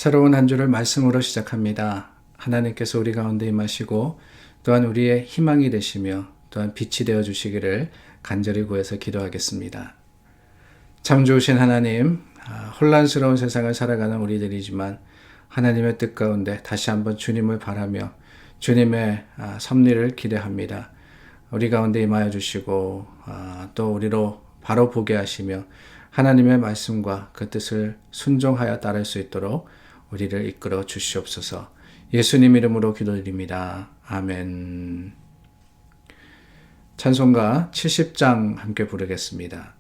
새로운 한 주를 말씀으로 시작합니다. 하나님께서 우리 가운데 임하시고 또한 우리의 희망이 되시며 또한 빛이 되어 주시기를 간절히 구해서 기도하겠습니다. 참 좋으신 하나님, 혼란스러운 세상을 살아가는 우리들이지만 하나님의 뜻 가운데 다시 한번 주님을 바라며 주님의 섭리를 기대합니다. 우리 가운데 임하여 주시고 또 우리로 바로 보게 하시며 하나님의 말씀과 그 뜻을 순종하여 따를 수 있도록 우리를 이끌어 주시옵소서. 예수님 이름으로 기도드립니다. 아멘. 찬송가 70장 함께 부르겠습니다.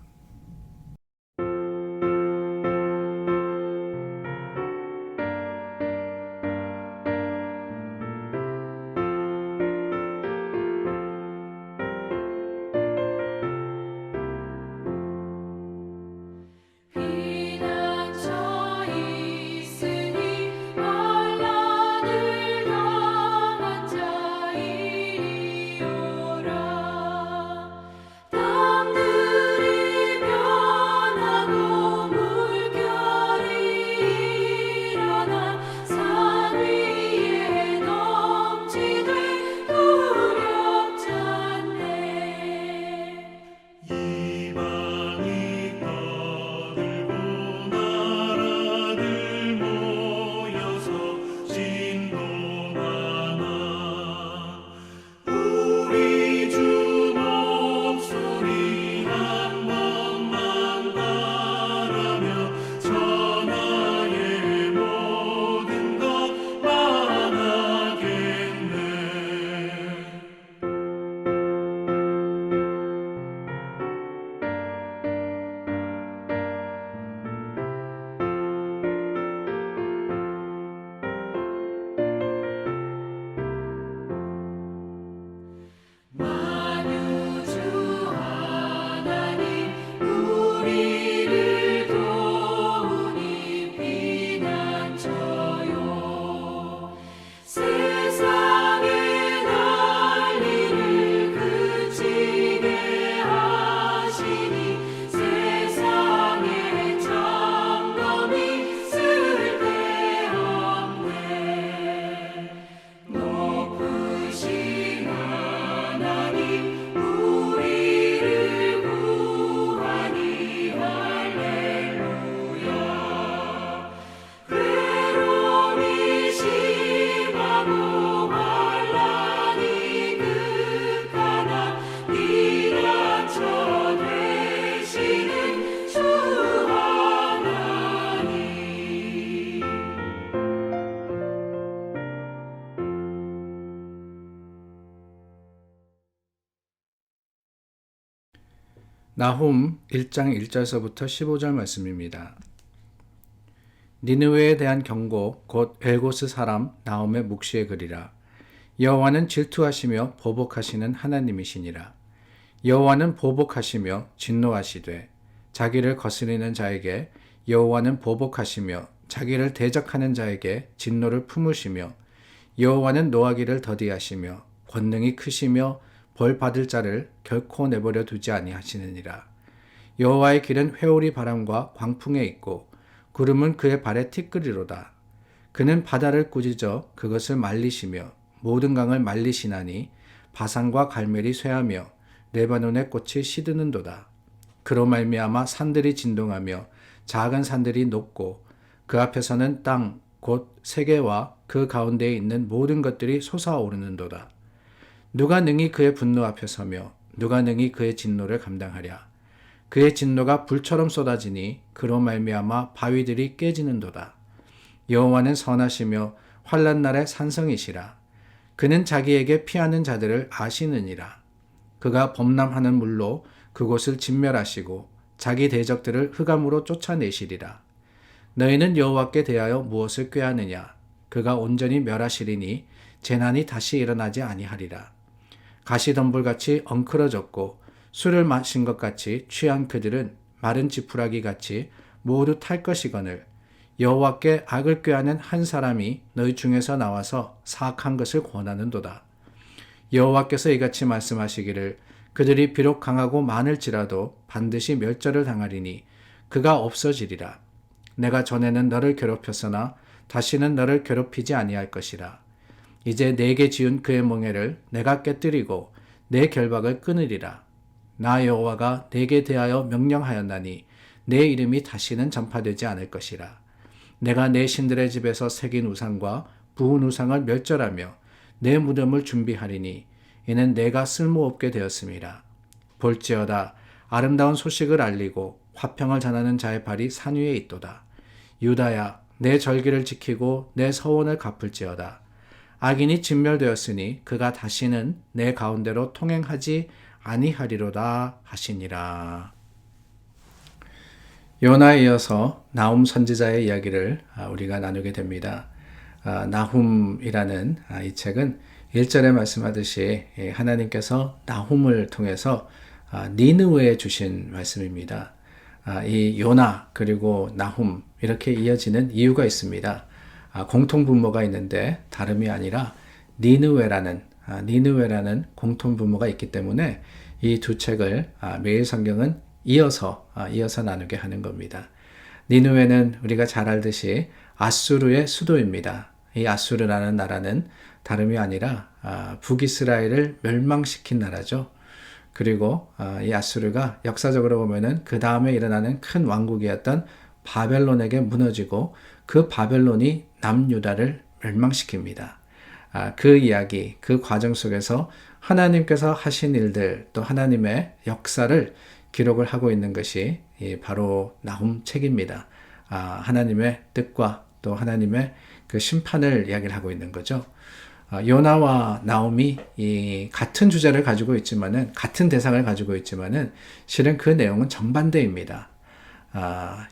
나훔 1장 1절서부터 15절 말씀입니다. 니느웨에 대한 경고 곧 엘고스 사람 나훔의 묵시의 글이라. 여호와는 질투하시며 보복하시는 하나님이시니라. 여호와는 보복하시며 진노하시되 자기를 거스리는 자에게 여호와는 보복하시며 자기를 대적하는 자에게 진노를 품으시며 여호와는 노하기를 더디하시며 권능이 크시며 벌 받을 자를 결코 내버려 두지 아니하시느니라. 여호와의 길은 회오리 바람과 광풍에 있고 구름은 그의 발에 티끌이로다. 그는 바다를 꾸짖어 그것을 말리시며 모든 강을 말리시나니 바산과 갈멜이 쇠하며 레바논의 꽃이 시드는도다. 그로 말미암아 산들이 진동하며 작은 산들이 녹고 그 앞에서는 땅 곧 세계와 그 가운데에 있는 모든 것들이 솟아오르는도다. 누가 능히 그의 분노 앞에 서며 누가 능히 그의 진노를 감당하랴. 그의 진노가 불처럼 쏟아지니 그로 말미암아 바위들이 깨지는도다. 여호와는 선하시며 환난 날의 산성이시라. 그는 자기에게 피하는 자들을 아시느니라. 그가 범람하는 물로 그곳을 진멸하시고 자기 대적들을 흑암으로 쫓아내시리라. 너희는 여호와께 대하여 무엇을 꾀하느냐. 그가 온전히 멸하시리니 재난이 다시 일어나지 아니하리라. 가시덤불같이 엉클어졌고 술을 마신 것 같이 취한 그들은 마른 지푸라기 같이 모두 탈 것이거늘 여호와께 악을 꾀하는 한 사람이 너희 중에서 나와서 사악한 것을 권하는도다. 여호와께서 이같이 말씀하시기를 그들이 비록 강하고 많을지라도 반드시 멸절을 당하리니 그가 없어지리라. 내가 전에는 너를 괴롭혔으나 다시는 너를 괴롭히지 아니할 것이라. 이제 내게 지은 그의 멍에를 내가 깨뜨리고 내 결박을 끊으리라. 나 여호와가 내게 대하여 명령하였나니 내 이름이 다시는 전파되지 않을 것이라. 내가 내 신들의 집에서 새긴 우상과 부은 우상을 멸절하며 내 무덤을 준비하리니 이는 내가 쓸모없게 되었음이라. 볼지어다 아름다운 소식을 알리고 화평을 전하는 자의 발이 산 위에 있도다. 유다야 내 절기를 지키고 내 서원을 갚을지어다. 악인이 진멸되었으니 그가 다시는 내 가운데로 통행하지 아니하리로다 하시니라. 요나에 이어서 나훔 선지자의 이야기를 우리가 나누게 됩니다. 나훔이라는 이 책은 1절에 말씀하듯이 하나님께서 나훔을 통해서 니느웨에 주신 말씀입니다. 이 요나 그리고 나훔 이렇게 이어지는 이유가 있습니다. 공통분모가 있는데 다름이 아니라 니느웨라는 공통분모가 있기 때문에 이 두 책을 매일 성경은 이어서 나누게 하는 겁니다. 니느웨는 우리가 잘 알듯이 아수르의 수도입니다. 이 아수르라는 나라는 다름이 아니라 북이스라엘을 멸망시킨 나라죠. 그리고 이 아수르가 역사적으로 보면은 그 다음에 일어나는 큰 왕국이었던 바벨론에게 무너지고 그 바벨론이 남유다를 멸망시킵니다. 그 이야기, 그 과정 속에서 하나님께서 하신 일들 또 하나님의 역사를 기록을 하고 있는 것이 바로 나훔 책입니다. 하나님의 뜻과 또 하나님의 그 심판을 이야기를 하고 있는 거죠. 요나와 나훔이 이 같은 주제를 가지고 있지만은 같은 대상을 가지고 있지만은 실은 그 내용은 정반대입니다.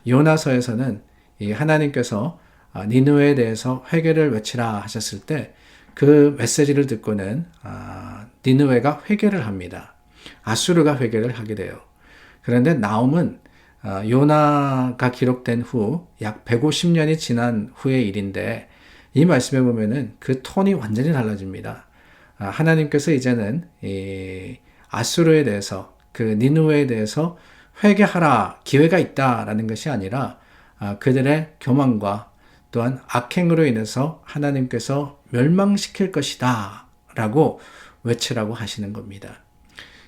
요나서에서는 이 하나님께서 니느웨에 대해서 회개를 외치라 하셨을 때 그 메시지를 듣고는 니느웨가 회개를 합니다. 아수르가 회개를 하게 돼요. 그런데 나훔은 요나가 기록된 후 약 150년이 지난 후의 일인데 이 말씀에 보면은 그 톤이 완전히 달라집니다. 하나님께서 이제는 이 아수르에 대해서 그 니느웨에 대해서 회개하라 기회가 있다라는 것이 아니라 그들의 교만과 또한 악행으로 인해서 하나님께서 멸망시킬 것이다 라고 외치라고 하시는 겁니다.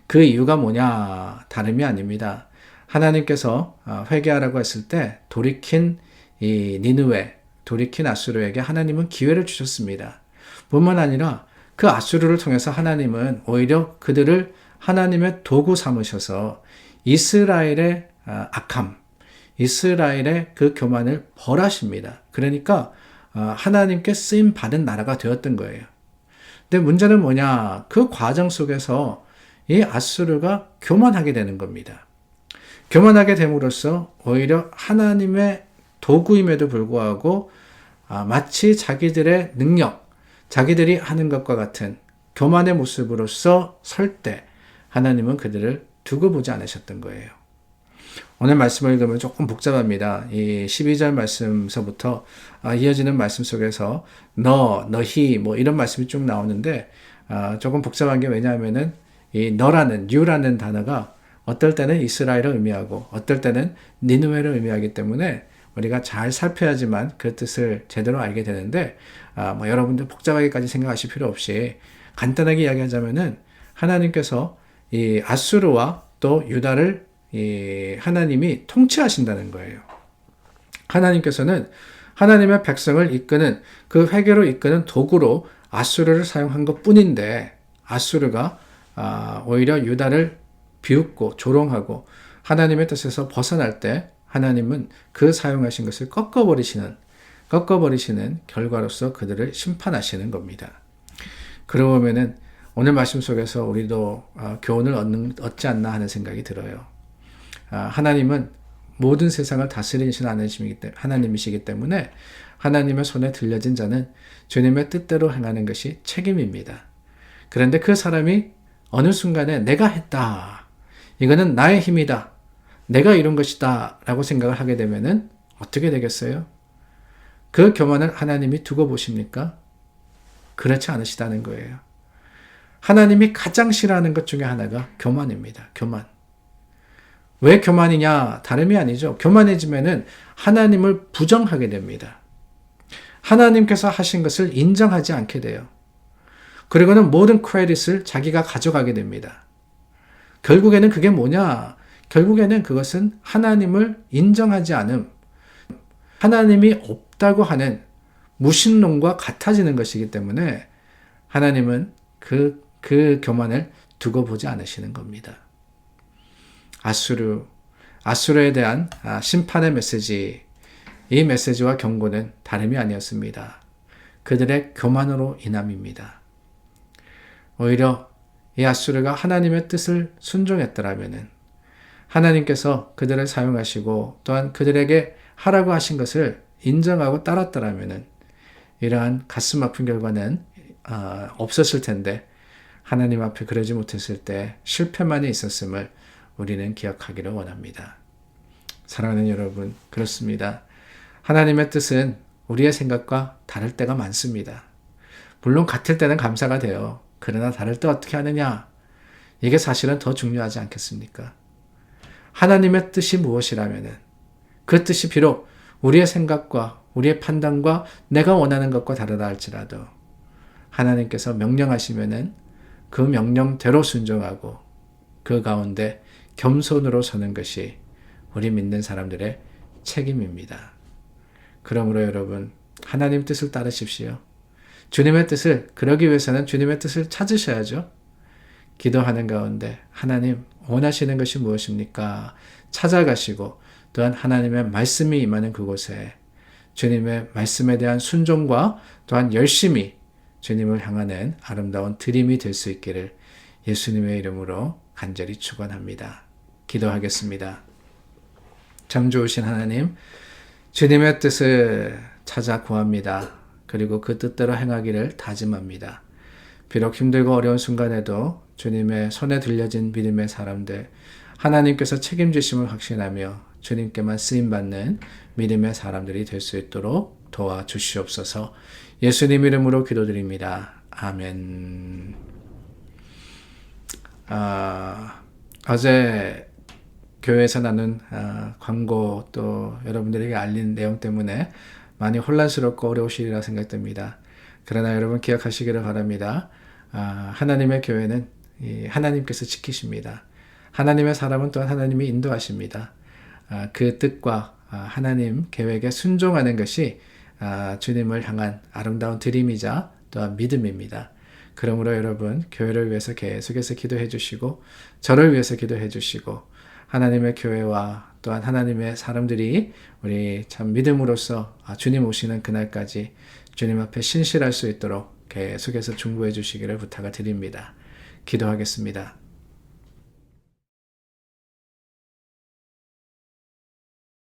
그 이유가 뭐냐 다름이 아닙니다. 하나님께서 회개하라고 했을 때 돌이킨 이 니느웨, 돌이킨 아수르에게 하나님은 기회를 주셨습니다. 뿐만 아니라 그 아수르를 통해서 하나님은 오히려 그들을 하나님의 도구 삼으셔서 이스라엘의 악함, 이스라엘의 그 교만을 벌하십니다. 그러니까 하나님께 쓰임 받은 나라가 되었던 거예요. 근데 문제는 뭐냐? 그 과정 속에서 이 아수르가 교만하게 되는 겁니다. 교만하게 됨으로써 오히려 하나님의 도구임에도 불구하고 마치 자기들의 능력, 자기들이 하는 것과 같은 교만의 모습으로서 설 때 하나님은 그들을 두고 보지 않으셨던 거예요. 오늘 말씀을 읽으면 조금 복잡합니다. 이 12절 말씀서부터 이어지는 말씀 속에서 너희 뭐 이런 말씀이 쭉 나오는데 조금 복잡한 게 왜냐하면은 이 너라는 you라는 단어가 어떨 때는 이스라엘을 의미하고 어떨 때는 니느웨를 의미하기 때문에 우리가 잘 살펴야지만 그 뜻을 제대로 알게 되는데 뭐 여러분들 복잡하게까지 생각하실 필요 없이 간단하게 이야기하자면은 하나님께서 이 아수르와 또 유다를 이 하나님이 통치하신다는 거예요. 하나님께서는 하나님의 백성을 이끄는 그 회개로 이끄는 도구로 아수르를 사용한 것 뿐인데 아수르가 오히려 유다를 비웃고 조롱하고 하나님의 뜻에서 벗어날 때 하나님은 그 사용하신 것을 꺾어버리시는 결과로서 그들을 심판하시는 겁니다. 그러고 보면은 오늘 말씀 속에서 우리도 교훈을 얻지 않나 하는 생각이 들어요. 하나님은 모든 세상을 다스리신 하나님이시기 때문에 하나님의 손에 들려진 자는 주님의 뜻대로 행하는 것이 책임입니다. 그런데 그 사람이 어느 순간에 내가 했다. 이거는 나의 힘이다. 내가 이룬 것이다. 라고 생각을 하게 되면은 어떻게 되겠어요? 그 교만을 하나님이 두고 보십니까? 그렇지 않으시다는 거예요. 하나님이 가장 싫어하는 것 중에 하나가 교만입니다. 교만. 왜 교만이냐? 다름이 아니죠. 교만해지면은 하나님을 부정하게 됩니다. 하나님께서 하신 것을 인정하지 않게 돼요. 그리고는 모든 크레딧을 자기가 가져가게 됩니다. 결국에는 그게 뭐냐? 결국에는 그것은 하나님을 인정하지 않음, 하나님이 없다고 하는 무신론과 같아지는 것이기 때문에 하나님은 그 교만을 두고 보지 않으시는 겁니다. 아수르에 대한 심판의 메시지, 이 메시지와 경고는 다름이 아니었습니다. 그들의 교만으로 인함입니다. 오히려 이 아수르가 하나님의 뜻을 순종했더라면 하나님께서 그들을 사용하시고 또한 그들에게 하라고 하신 것을 인정하고 따랐더라면 이러한 가슴 아픈 결과는 없었을 텐데 하나님 앞에 그러지 못했을 때 실패만이 있었음을 우리는 기억하기를 원합니다. 사랑하는 여러분, 그렇습니다. 하나님의 뜻은 우리의 생각과 다를 때가 많습니다. 물론 같을 때는 감사가 돼요. 그러나 다를 때 어떻게 하느냐? 이게 사실은 더 중요하지 않겠습니까? 하나님의 뜻이 무엇이라면 그 뜻이 비록 우리의 생각과 우리의 판단과 내가 원하는 것과 다르다 할지라도 하나님께서 명령하시면 그 명령대로 순종하고 그 가운데 겸손으로 서는 것이 우리 믿는 사람들의 책임입니다. 그러므로 여러분, 하나님 뜻을 따르십시오. 주님의 뜻을, 그러기 위해서는 주님의 뜻을 찾으셔야죠. 기도하는 가운데 하나님 원하시는 것이 무엇입니까? 찾아가시고 또한 하나님의 말씀이 임하는 그곳에 주님의 말씀에 대한 순종과 또한 열심히 주님을 향하는 아름다운 드림이 될 수 있기를 예수님의 이름으로 간절히 축원합니다. 기도하겠습니다. 참 좋으신 하나님, 주님의 뜻을 찾아 구합니다. 그리고 그 뜻대로 행하기를 다짐합니다. 비록 힘들고 어려운 순간에도 주님의 손에 들려진 믿음의 사람들, 하나님께서 책임지심을 확신하며 주님께만 쓰임받는 믿음의 사람들이 될 수 있도록 도와주시옵소서. 예수님 이름으로 기도드립니다. 아멘. 어제 교회에서 나눈 광고 또 여러분들에게 알린 내용 때문에 많이 혼란스럽고 어려우시리라 생각됩니다. 그러나 여러분 기억하시기를 바랍니다. 하나님의 교회는 하나님께서 지키십니다. 하나님의 사람은 또한 하나님이 인도하십니다. 그 뜻과 하나님 계획에 순종하는 것이 주님을 향한 아름다운 드림이자 또한 믿음입니다. 그러므로 여러분 교회를 위해서 계속해서 기도해 주시고 저를 위해서 기도해 주시고 하나님의 교회와 또한 하나님의 사람들이 우리 참 믿음으로써 주님 오시는 그날까지 주님 앞에 신실할 수 있도록 계속해서 중보해 주시기를 부탁을 드립니다. 기도하겠습니다.